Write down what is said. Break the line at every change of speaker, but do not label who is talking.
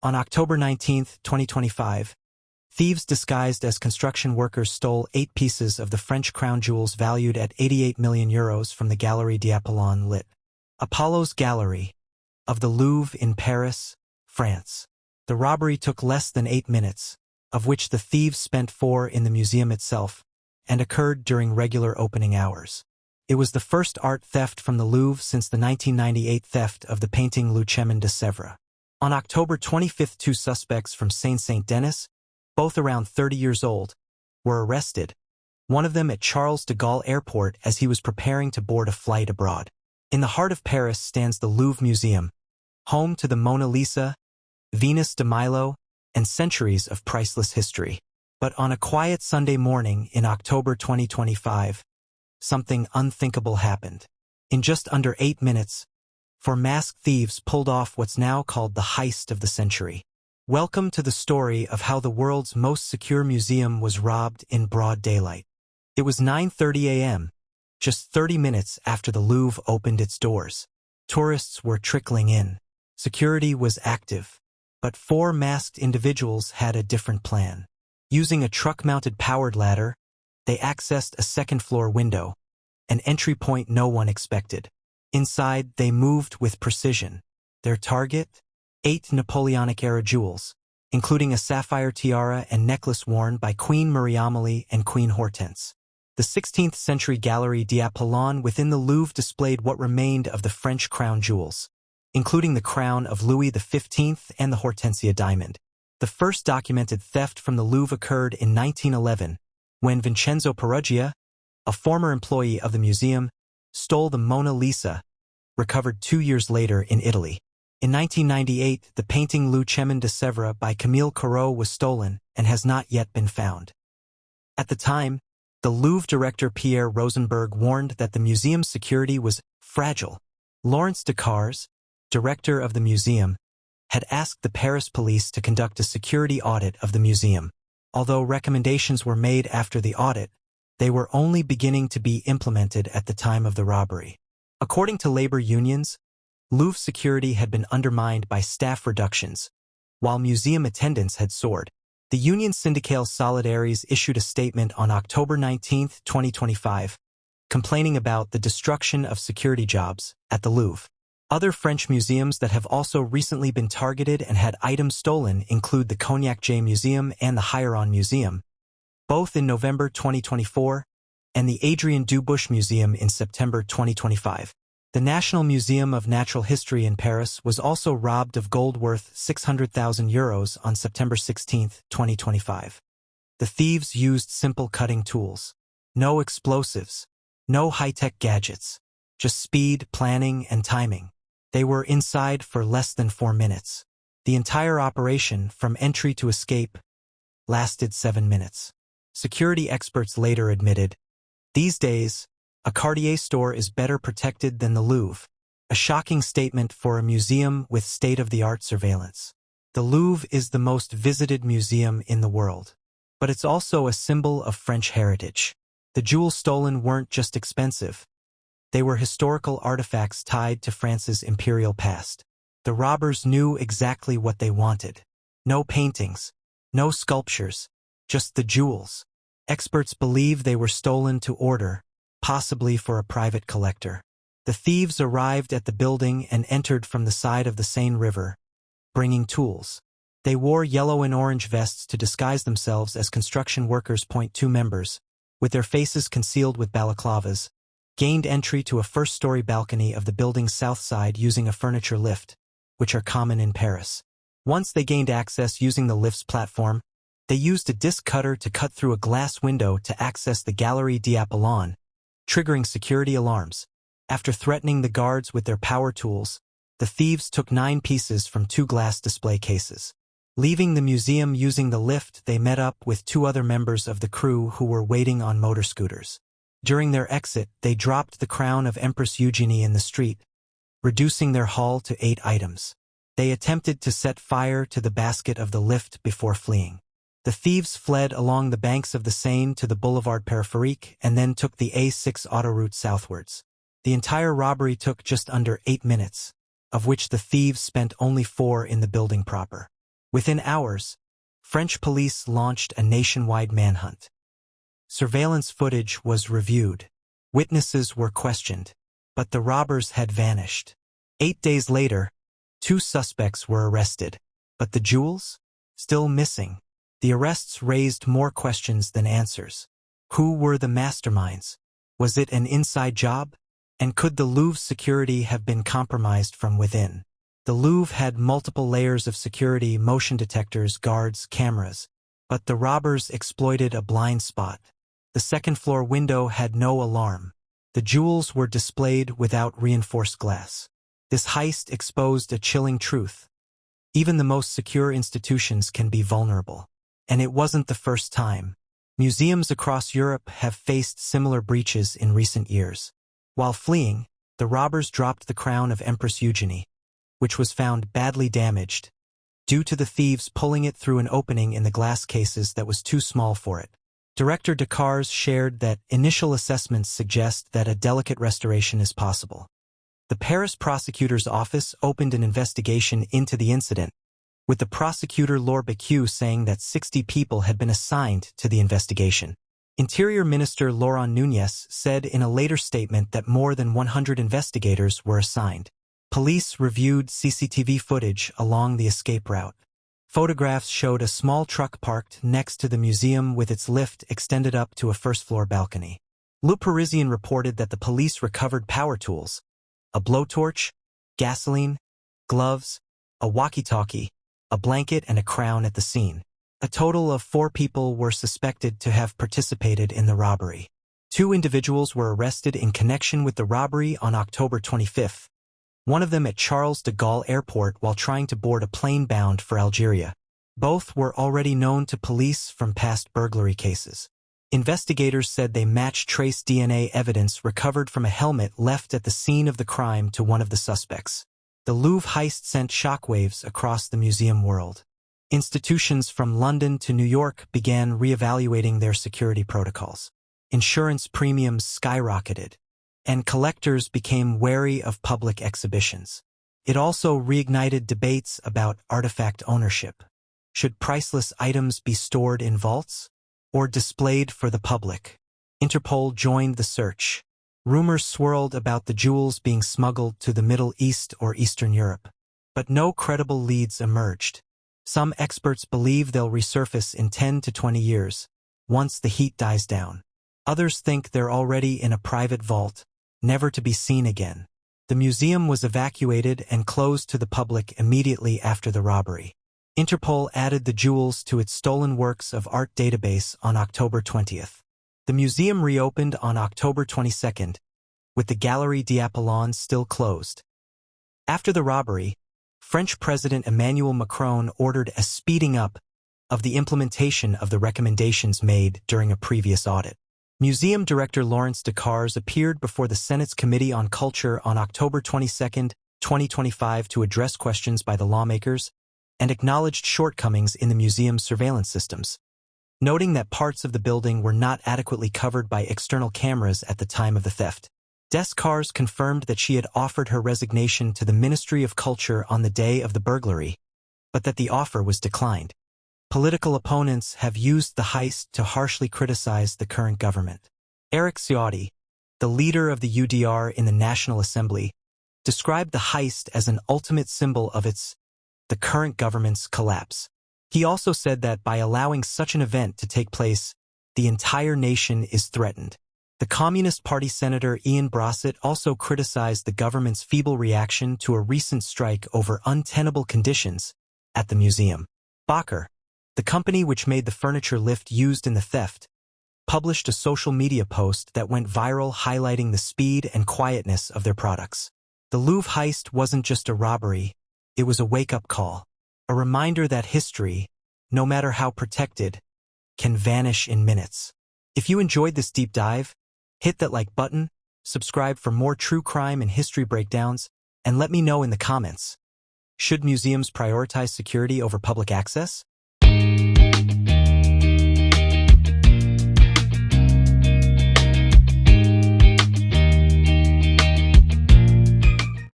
On October 19, 2025, thieves disguised as construction workers stole 8 pieces of the French crown jewels valued at €88 million from the Galerie d'Apollon lit. Apollo's Gallery of the Louvre in Paris, France. The robbery took less than 8 minutes, of which the thieves spent 4 in the museum itself, and occurred during regular opening hours. It was the first art theft from the Louvre since the 1998 theft of the painting Le Chemin de Sèvres. On October 25, 2 suspects from Saint-Denis, both around 30 years old, were arrested, one of them at Charles de Gaulle Airport as he was preparing to board a flight abroad. In the heart of Paris stands the Louvre Museum, home to the Mona Lisa, Venus de Milo, and centuries of priceless history. But on a quiet Sunday morning in October 2025, something unthinkable happened. In just under 8 minutes, 4 masked thieves pulled off what's now called the heist of the century. Welcome to the story of how the world's most secure museum was robbed in broad daylight. It was 9:30 a.m., just 30 minutes after the Louvre opened its doors. Tourists were trickling in. Security was active. But 4 masked individuals had a different plan. Using a truck-mounted powered ladder, they accessed a second-floor window, an entry point no one expected. Inside, they moved with precision. Their target? 8 Napoleonic-era jewels, including a sapphire tiara and necklace worn by Queen Marie-Amélie and Queen Hortense. The 16th-century Galerie d'Apollon within the Louvre displayed what remained of the French crown jewels, including the crown of Louis XV and the Hortensia diamond. The first documented theft from the Louvre occurred in 1911, when Vincenzo Peruggia, a former employee of the museum, stole the Mona Lisa, recovered 2 years later in Italy. In 1998, the painting Le Chemin de Sèvres by Camille Corot was stolen and has not yet been found. At the time, the Louvre director Pierre Rosenberg warned that the museum's security was fragile. Laurence Descartes, director of the museum, had asked the Paris police to conduct a security audit of the museum. Although recommendations were made after the audit, they were only beginning to be implemented at the time of the robbery. According to labor unions, Louvre security had been undermined by staff reductions, while museum attendance had soared. The Union Syndicale Solidaires issued a statement on October 19, 2025, complaining about the destruction of security jobs at the Louvre. Other French museums that have also recently been targeted and had items stolen include the Cognac J Museum and the Hiron Museum, both in November 2024, and the Adrien Dubuche Museum in September 2025. The National Museum of Natural History in Paris was also robbed of gold worth €600,000 on September 16, 2025. The thieves used simple cutting tools. No explosives, no high-tech gadgets, just speed, planning, and timing. They were inside for less than 4 minutes. The entire operation, from entry to escape, lasted 7 minutes. Security experts later admitted, "These days, a Cartier store is better protected than the Louvre," a shocking statement for a museum with state-of-the-art surveillance. The Louvre is the most visited museum in the world, but it's also a symbol of French heritage. The jewels stolen weren't just expensive. They were historical artifacts tied to France's imperial past. The robbers knew exactly what they wanted. No paintings, no sculptures, just the jewels. Experts believe they were stolen to order, possibly for a private collector. The thieves arrived at the building and entered from the side of the Seine River, bringing tools. They wore yellow and orange vests to disguise themselves as construction workers. 2 members, with their faces concealed with balaclavas, gained entry to a first-story balcony of the building's south side using a furniture lift, which are common in Paris. Once they gained access using the lift's platform, they used a disc cutter to cut through a glass window to access the Galerie d'Apollon, triggering security alarms. After threatening the guards with their power tools, the thieves took 9 pieces from 2 glass display cases. Leaving the museum using the lift, they met up with 2 other members of the crew who were waiting on motor scooters. During their exit, they dropped the crown of Empress Eugenie in the street, reducing their haul to 8 items. They attempted to set fire to the basket of the lift before fleeing. The thieves fled along the banks of the Seine to the Boulevard Périphérique and then took the A6 autoroute southwards. The entire robbery took just under 8 minutes, of which the thieves spent only 4 in the building proper. Within hours, French police launched a nationwide manhunt. Surveillance footage was reviewed. Witnesses were questioned. But the robbers had vanished. 8 days later, 2 suspects were arrested. But the jewels? Still missing. The arrests raised more questions than answers. Who were the masterminds? Was it an inside job? And could the Louvre's security have been compromised from within? The Louvre had multiple layers of security, motion detectors, guards, cameras. But the robbers exploited a blind spot. The second-floor window had no alarm. The jewels were displayed without reinforced glass. This heist exposed a chilling truth. Even the most secure institutions can be vulnerable. And it wasn't the first time. Museums across Europe have faced similar breaches in recent years. While fleeing, the robbers dropped the crown of Empress Eugenie, which was found badly damaged, due to the thieves pulling it through an opening in the glass cases that was too small for it. Director Decars shared that initial assessments suggest that a delicate restoration is possible. The Paris prosecutor's office opened an investigation into the incident, with the prosecutor Laure Becue saying that 60 people had been assigned to the investigation. Interior Minister Laurent Nunez said in a later statement that more than 100 investigators were assigned. Police reviewed CCTV footage along the escape route. Photographs showed a small truck parked next to the museum with its lift extended up to a first-floor balcony. Le Parisien reported that the police recovered power tools, a blowtorch, gasoline, gloves, a walkie-talkie, a blanket, and a crown at the scene. A total of 4 people were suspected to have participated in the robbery. 2 individuals were arrested in connection with the robbery on October 25th. One of them at Charles de Gaulle Airport while trying to board a plane bound for Algeria. Both were already known to police from past burglary cases. Investigators said they matched trace DNA evidence recovered from a helmet left at the scene of the crime to one of the suspects. The Louvre heist sent shockwaves across the museum world. Institutions from London to New York began reevaluating their security protocols. Insurance premiums skyrocketed, and collectors became wary of public exhibitions. It also reignited debates about artifact ownership. Should priceless items be stored in vaults or displayed for the public? Interpol joined the search. Rumors swirled about the jewels being smuggled to the Middle East or Eastern Europe, but no credible leads emerged. Some experts believe they'll resurface in 10 to 20 years, once the heat dies down. Others think they're already in a private vault, never to be seen again. The museum was evacuated and closed to the public immediately after the robbery. Interpol added the jewels to its stolen works of art database on October 20th. The museum reopened on October 22nd, with the Galerie d'Apollon still closed. After the robbery, French President Emmanuel Macron ordered a speeding up of the implementation of the recommendations made during a previous audit. Museum Director Laurence Decars appeared before the Senate's Committee on Culture on October 22, 2025 to address questions by the lawmakers and acknowledged shortcomings in the museum's surveillance systems, noting that parts of the building were not adequately covered by external cameras at the time of the theft. Decars confirmed that she had offered her resignation to the Ministry of Culture on the day of the burglary, but that the offer was declined. Political opponents have used the heist to harshly criticize the current government. Eric Ciotti, the leader of the UDR in the National Assembly, described the heist as an ultimate symbol of the current government's collapse. He also said that by allowing such an event to take place, the entire nation is threatened. The Communist Party Senator Ian Brossett also criticized the government's feeble reaction to a recent strike over untenable conditions at the museum. Bacher, the company which made the furniture lift used in the theft, published a social media post that went viral highlighting the speed and quietness of their products. The Louvre heist wasn't just a robbery, it was a wake-up call, a reminder that history, no matter how protected, can vanish in minutes. If you enjoyed this deep dive, hit that like button, subscribe for more true crime and history breakdowns, and let me know in the comments. Should museums prioritize security over public access?